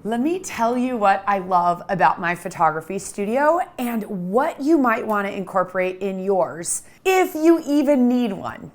Let me tell you what I love about my photography studio and what you might want to incorporate in yours, if you even need one.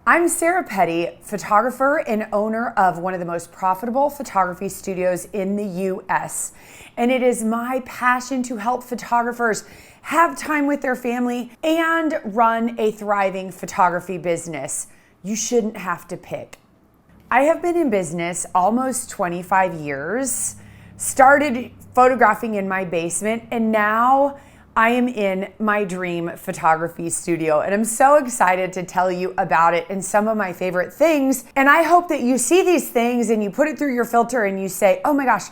I'm Sarah Petty, photographer and owner of one of the most profitable photography studios in the US. And it is my passion to help photographers have time with their family and run a thriving photography business. You shouldn't have to pick. I have been in business almost 25 years, started photographing in my basement, and now I am in my dream photography studio, and I'm so excited to tell you about it and some of my favorite things. And I hope that you see these things and you put it through your filter and you say, oh my gosh,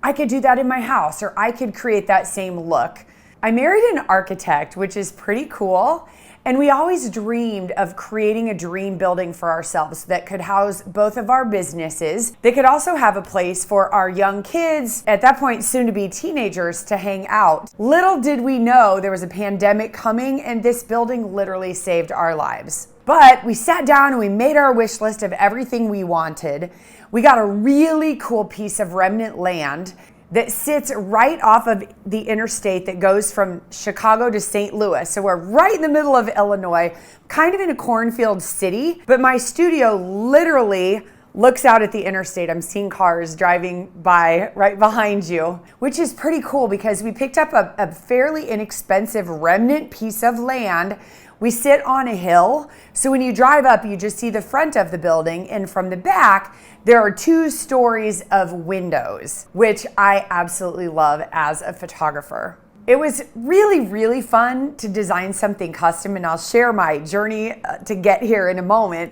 I could do that in my house, or I could create that same look. I married an architect, which is pretty cool. And we always dreamed of creating a dream building for ourselves that could house both of our businesses. They could also have a place for our young kids, at that point soon to be teenagers, to hang out. Little did we know there was a pandemic coming, and this building literally saved our lives. But we sat down and we made our wish list of everything we wanted. We got a really cool piece of remnant land that sits right off of the interstate that goes from Chicago to St. Louis. So we're right in the middle of Illinois, kind of in a cornfield city, but my studio literally looks out at the interstate. I'm seeing cars driving by right behind you, which is pretty cool because we picked up a fairly inexpensive remnant piece of land. We sit on a hill, so when you drive up, you just see the front of the building, and from the back, there are 2 stories of windows, which I absolutely love as a photographer. It was really, really fun to design something custom, and I'll share my journey to get here in a moment.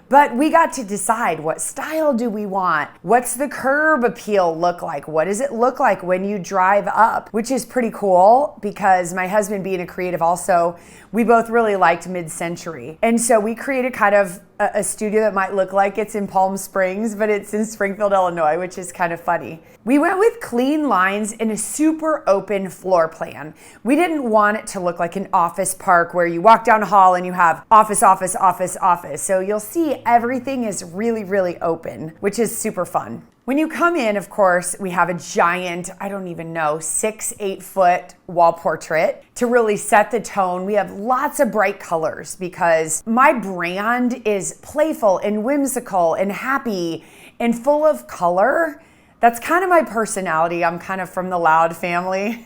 But we got to decide, what style do we want? What's the curb appeal look like? What does it look like when you drive up? Which is pretty cool because my husband being a creative also, we both really liked mid-century. And so we created kind of a studio that might look like it's in Palm Springs, but it's in Springfield, Illinois, which is kind of funny. We went with clean lines and a super open floor plan. We didn't want it to look like an office park where you walk down a hall and you have office, office, office, office. So you'll see everything is really, really open, which is super fun. When you come in, of course, we have a giant, I don't even know, 6-8 foot wall portrait to really set the tone. We have lots of bright colors because my brand is playful and whimsical and happy and full of color. That's kind of my personality. I'm kind of from the loud family.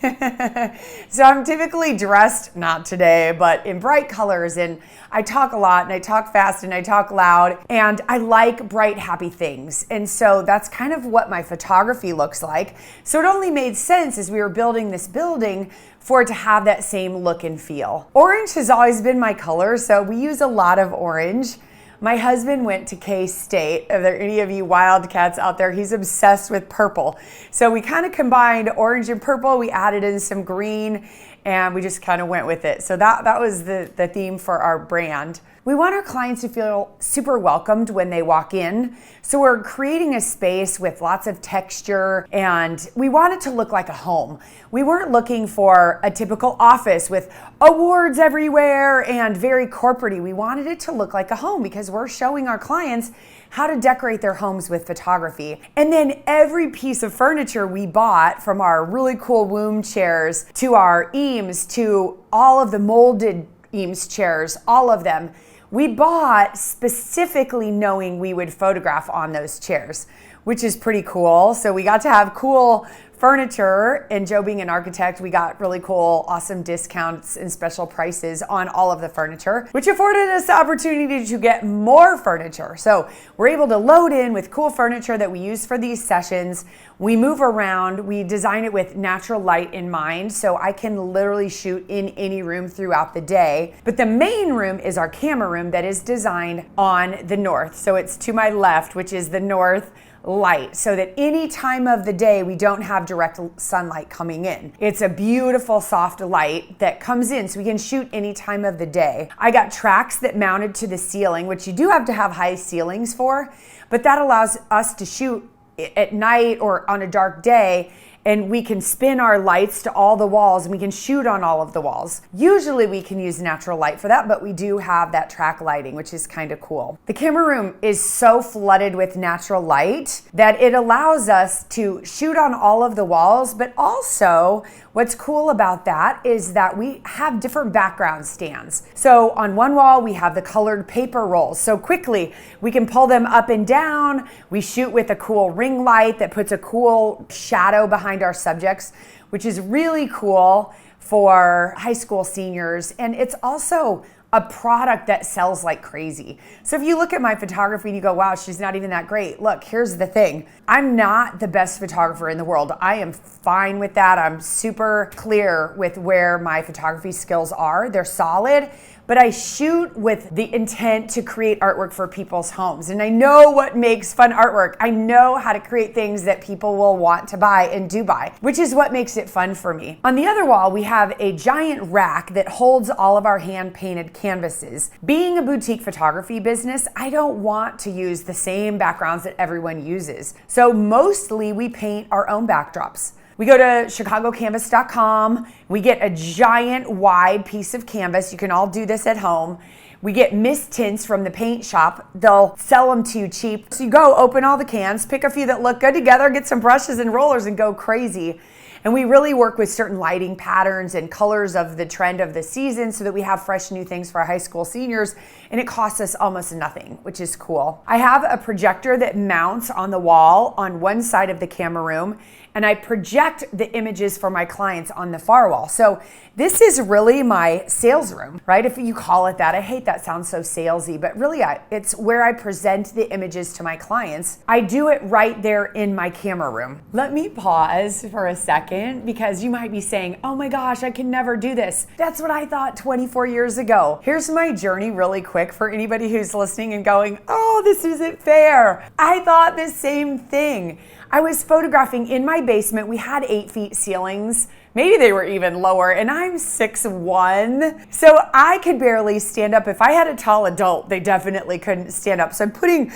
So I'm typically dressed, not today, but in bright colors, and I talk a lot and I talk fast and I talk loud, and I like bright, happy things. And so that's kind of what my photography looks like. So it only made sense as we were building this building for it to have that same look and feel. Orange has always been my color, so we use a lot of orange. My husband went to K-State. Are there any of you Wildcats out there? He's obsessed with purple. So we kind of combined orange and purple. We added in some green and we just kind of went with it. So that was the theme for our brand. We want our clients to feel super welcomed when they walk in. So we're creating a space with lots of texture, and we want it to look like a home. We weren't looking for a typical office with awards everywhere and very corporate-y. We wanted it to look like a home because we're showing our clients how to decorate their homes with photography. And then every piece of furniture we bought, from our really cool womb chairs to our Eames to all of the molded Eames chairs, all of them, we bought specifically knowing we would photograph on those chairs, which is pretty cool. So we got to have cool furniture, and Joe being an architect, we got really cool, awesome discounts and special prices on all of the furniture, which afforded us the opportunity to get more furniture. So we're able to load in with cool furniture that we use for these sessions. We move around, we design it with natural light in mind, so I can literally shoot in any room throughout the day. But the main room is our camera room that is designed on the north. So it's to my left, which is the north light, so that any time of the day we don't have direct sunlight coming in. It's a beautiful soft light that comes in, so we can shoot any time of the day. I got tracks that mounted to the ceiling, which you do have to have high ceilings for, but that allows us to shoot at night or on a dark day and we can spin our lights to all the walls and we can shoot on all of the walls. Usually we can use natural light for that, but we do have that track lighting, which is kind of cool. The camera room is so flooded with natural light that it allows us to shoot on all of the walls, but also what's cool about that is that we have different background stands. So on one wall, we have the colored paper rolls. So quickly, we can pull them up and down. We shoot with a cool ring light that puts a cool shadow behind our subjects, which is really cool for high school seniors. And it's also a product that sells like crazy. So if you look at my photography and you go, wow, she's not even that great. Look, here's the thing. I'm not the best photographer in the world. I am fine with that. I'm super clear with where my photography skills are. They're solid, but I shoot with the intent to create artwork for people's homes. And I know what makes fun artwork. I know how to create things that people will want to buy and do buy, which is what makes it fun for me. On the other wall, we have a giant rack that holds all of our hand-painted canvases. Being a boutique photography business, I don't want to use the same backgrounds that everyone uses. So mostly we paint our own backdrops. We go to chicagocanvas.com. We get a giant wide piece of canvas. You can all do this at home. We get mist tints from the paint shop. They'll sell them to you cheap. So you go open all the cans, pick a few that look good together, get some brushes and rollers and go crazy. And we really work with certain lighting patterns and colors of the trend of the season so that we have fresh new things for our high school seniors, and it costs us almost nothing, which is cool. I have a projector that mounts on the wall on one side of the camera room, and I project the images for my clients on the far wall. So this is really my sales room, right? If you call it that. I hate that sounds so salesy, but really it's where I present the images to my clients. I do it right there in my camera room. Let me pause for a second because you might be saying, oh my gosh, I can never do this. That's what I thought 24 years ago. Here's my journey really quick for anybody who's listening and going, oh, this isn't fair. I thought the same thing. I was photographing in my basement. We had 8 feet ceilings. Maybe they were even lower, and I'm 6'1", so I could barely stand up. If I had a tall adult, they definitely couldn't stand up. So I'm putting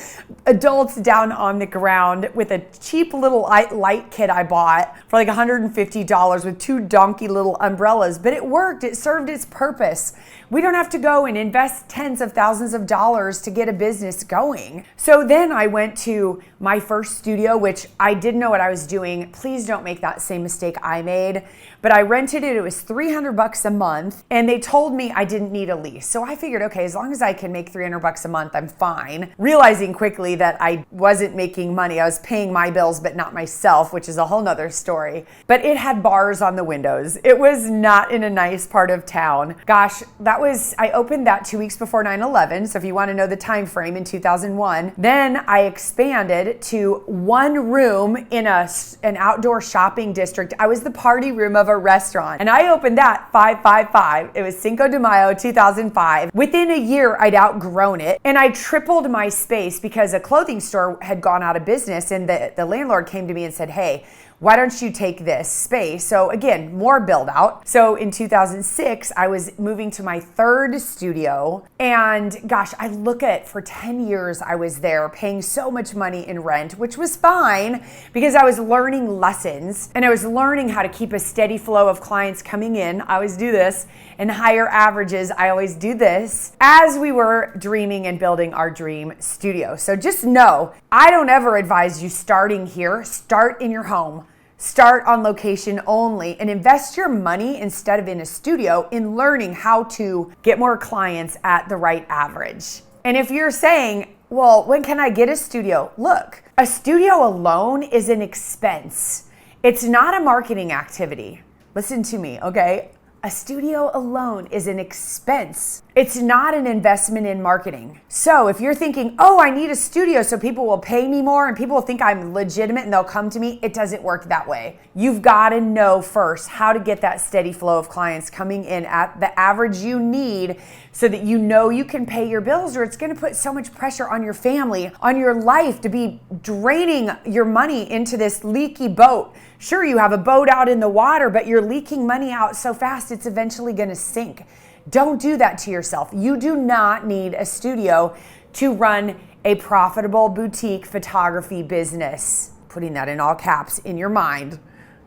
adults down on the ground with a cheap little light kit I bought for like $150 with 2 donkey little umbrellas, but it worked. It served its purpose. We don't have to go and invest tens of thousands of dollars to get a business going. So then I went to my first studio, which I didn't know what I was doing. Please don't make that same mistake I made. But I rented it. It was $300 a month, and they told me I didn't need a lease. So I figured, okay, as long as I can make $300 a month, I'm fine. Realizing quickly that I wasn't making money. I was paying my bills, but not myself, which is a whole nother story. But it had bars on the windows. It was not in a nice part of town. Gosh, I opened that 2 weeks before 9/11. So if you want to know the time frame, in 2001, then I expanded to one room in an outdoor shopping district. I was the party room of a restaurant, and I opened that 5/5/5. It was Cinco de Mayo 2005. Within a year, I'd outgrown it, and I tripled my space because a clothing store had gone out of business, and the landlord came to me and said, hey, why don't you take this space? So again, more build out. So in 2006, I was moving to my third studio, and gosh, I look at, for 10 years, I was there paying so much money in rent, which was fine because I was learning lessons and I was learning how to keep a steady flow of clients coming in. I always do this, and higher averages. I always do this as we were dreaming and building our dream studio. So just know, I don't ever advise you starting here. Start in your home. Start on location only and invest your money instead of in a studio in learning how to get more clients at the right average. And if you're saying, well, when can I get a studio? Look, a studio alone is an expense. It's not a marketing activity. Listen to me, okay? A studio alone is an expense. It's not an investment in marketing. So if you're thinking, oh, I need a studio so people will pay me more and people will think I'm legitimate and they'll come to me, it doesn't work that way. You've got to know first how to get that steady flow of clients coming in at the average you need so that you know you can pay your bills, or it's going to put so much pressure on your family, on your life, to be draining your money into this leaky boat. Sure, you have a boat out in the water, but you're leaking money out so fast it's eventually going to sink. Don't do that to yourself. You do not need a studio to run a profitable boutique photography business. Putting that in all caps in your mind.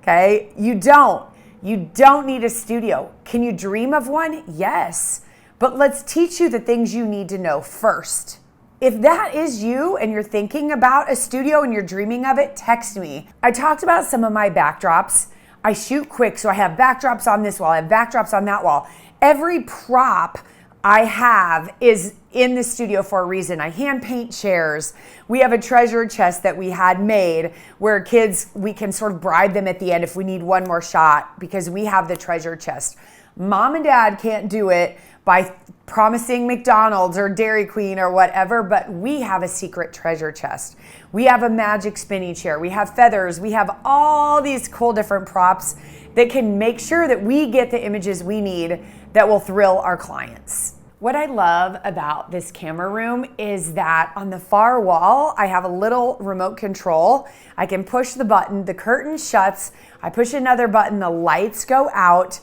okay? You don't. You don't need a studio. Can you dream of one? Yes. But let's teach you the things you need to know first. If that is you and you're thinking about a studio and you're dreaming of it, text me. I talked about some of my backdrops. I shoot quick, so I have backdrops on this wall, I have backdrops on that wall. Every prop I have is in the studio for a reason. I hand paint chairs. We have a treasure chest that we had made where kids, we can sort of bribe them at the end if we need one more shot because we have the treasure chest. Mom and dad can't do it by promising McDonald's or Dairy Queen or whatever, but we have a secret treasure chest. We have a magic spinny chair. We have feathers. We have all these cool different props that can make sure that we get the images we need that will thrill our clients. What I love about this camera room is that on the far wall, I have a little remote control. I can push the button, the curtain shuts, I push another button, the lights go out,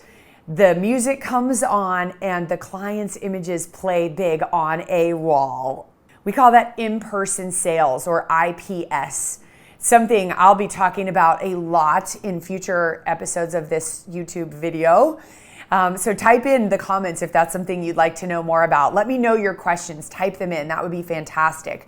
the music comes on, and the client's images play big on a wall. We call that in-person sales, or IPS. Something I'll be talking about a lot in future episodes of this YouTube video. So type in the comments if that's something you'd like to know more about. Let me know your questions. Type them in. That would be fantastic.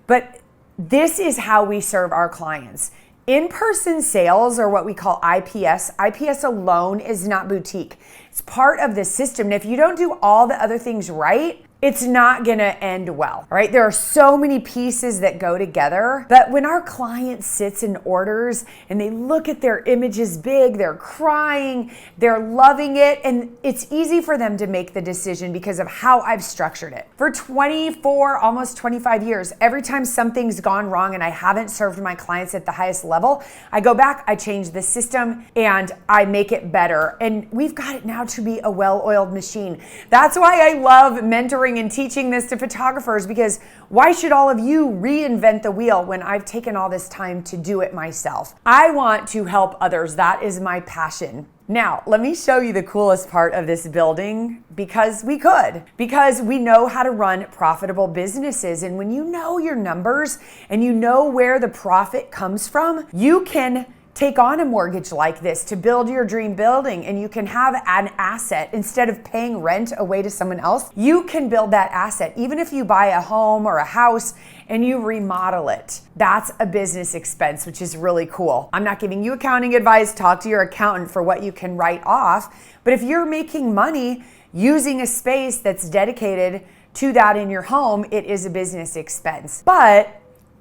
But this is how we serve our clients. In-person sales, or what we call IPS, IPS alone is not boutique. It's part of the system. And if you don't do all the other things right, it's not gonna end well, all right? There are so many pieces that go together, but when our client sits and orders and they look at their images big, they're crying, they're loving it, and it's easy for them to make the decision because of how I've structured it. For 24, almost 25 years, every time something's gone wrong and I haven't served my clients at the highest level, I go back, I change the system, and I make it better. And we've got it now to be a well-oiled machine. That's why I love mentoring and teaching this to photographers, because why should all of you reinvent the wheel when I've taken all this time to do it myself? I want to help others. That is my passion. Now, let me show you the coolest part of this building, because we know how to run profitable businesses. And when you know your numbers and you know where the profit comes from, you can take on a mortgage like this to build your dream building, and you can have an asset. Instead of paying rent away to someone else, you can build that asset. Even if you buy a home or a house and you remodel it, that's a business expense, which is really cool. I'm not giving you accounting advice. Talk to your accountant for what you can write off. But if you're making money using a space that's dedicated to that in your home, it is a business expense. But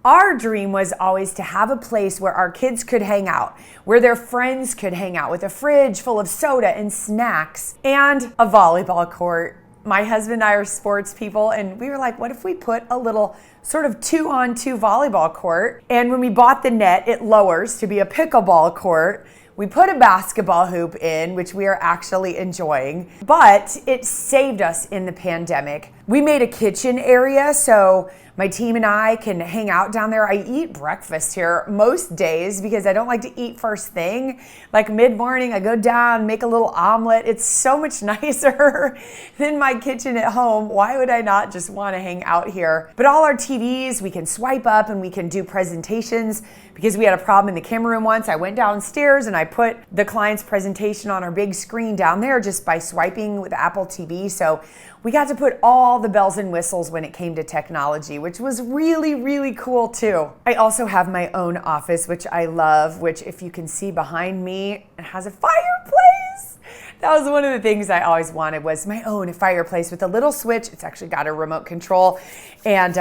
our dream was always to have a place where our kids could hang out, where their friends could hang out, with a fridge full of soda and snacks and a volleyball court. My husband and I are sports people, and we were like, what if we put a little sort of 2-on-2 volleyball court? And when we bought the net, it lowers to be a pickleball court. We put a basketball hoop in, which we are actually enjoying, but it saved us in the pandemic. We made a kitchen area so my team and I can hang out down there. I eat breakfast here most days because I don't like to eat first thing. Like mid-morning, I go down, make a little omelet. It's so much nicer than my kitchen at home. Why would I not just want to hang out here? But all our TVs, we can swipe up and we can do presentations. Because we had a problem in the camera room once, I went downstairs and I put the client's presentation on our big screen down there just by swiping with Apple TV. So we got to put all the bells and whistles when it came to technology, which was really, really cool too. I also have my own office, which I love, which if you can see behind me, it has a fireplace. That was one of the things I always wanted, was my own fireplace with a little switch. It's actually got a remote control. And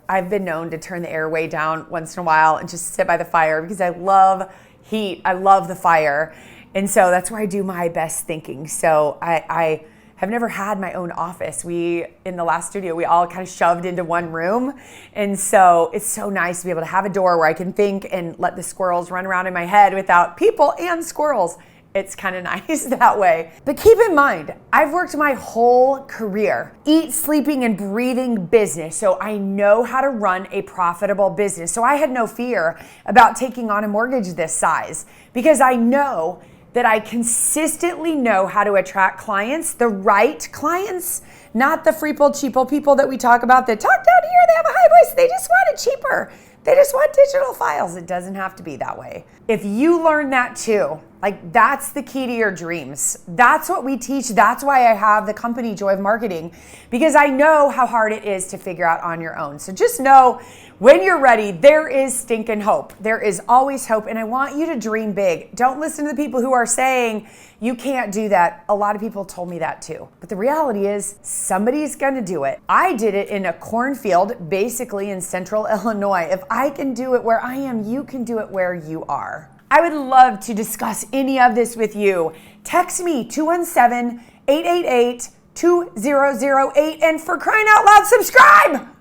I've been known to turn the air way down once in a while and just sit by the fire because I love heat. I love the fire. And so that's where I do my best thinking. So I have never had my own office. In the last studio, we all kind of shoved into one room. And so it's so nice to be able to have a door where I can think and let the squirrels run around in my head without people and squirrels. It's kind of nice that way. But keep in mind, I've worked my whole career, sleeping and breathing business, so I know how to run a profitable business. So I had no fear about taking on a mortgage this size because I know that I consistently know how to attract clients, the right clients, not the freeple, cheapo people that we talk about that talk down here, they have a high voice, they just want it cheaper. They just want digital files. It doesn't have to be that way. If you learn that too, like that's the key to your dreams. That's what we teach. That's why I have the company Joy of Marketing, because I know how hard it is to figure out on your own. So just know when you're ready, there is stinking hope. There is always hope. And I want you to dream big. Don't listen to the people who are saying you can't do that. A lot of people told me that too. But the reality is somebody's going to do it. I did it in a cornfield, basically in central Illinois. If I can do it where I am, you can do it where you are. I would love to discuss any of this with you. Text me 217-888-2008, and for crying out loud, subscribe!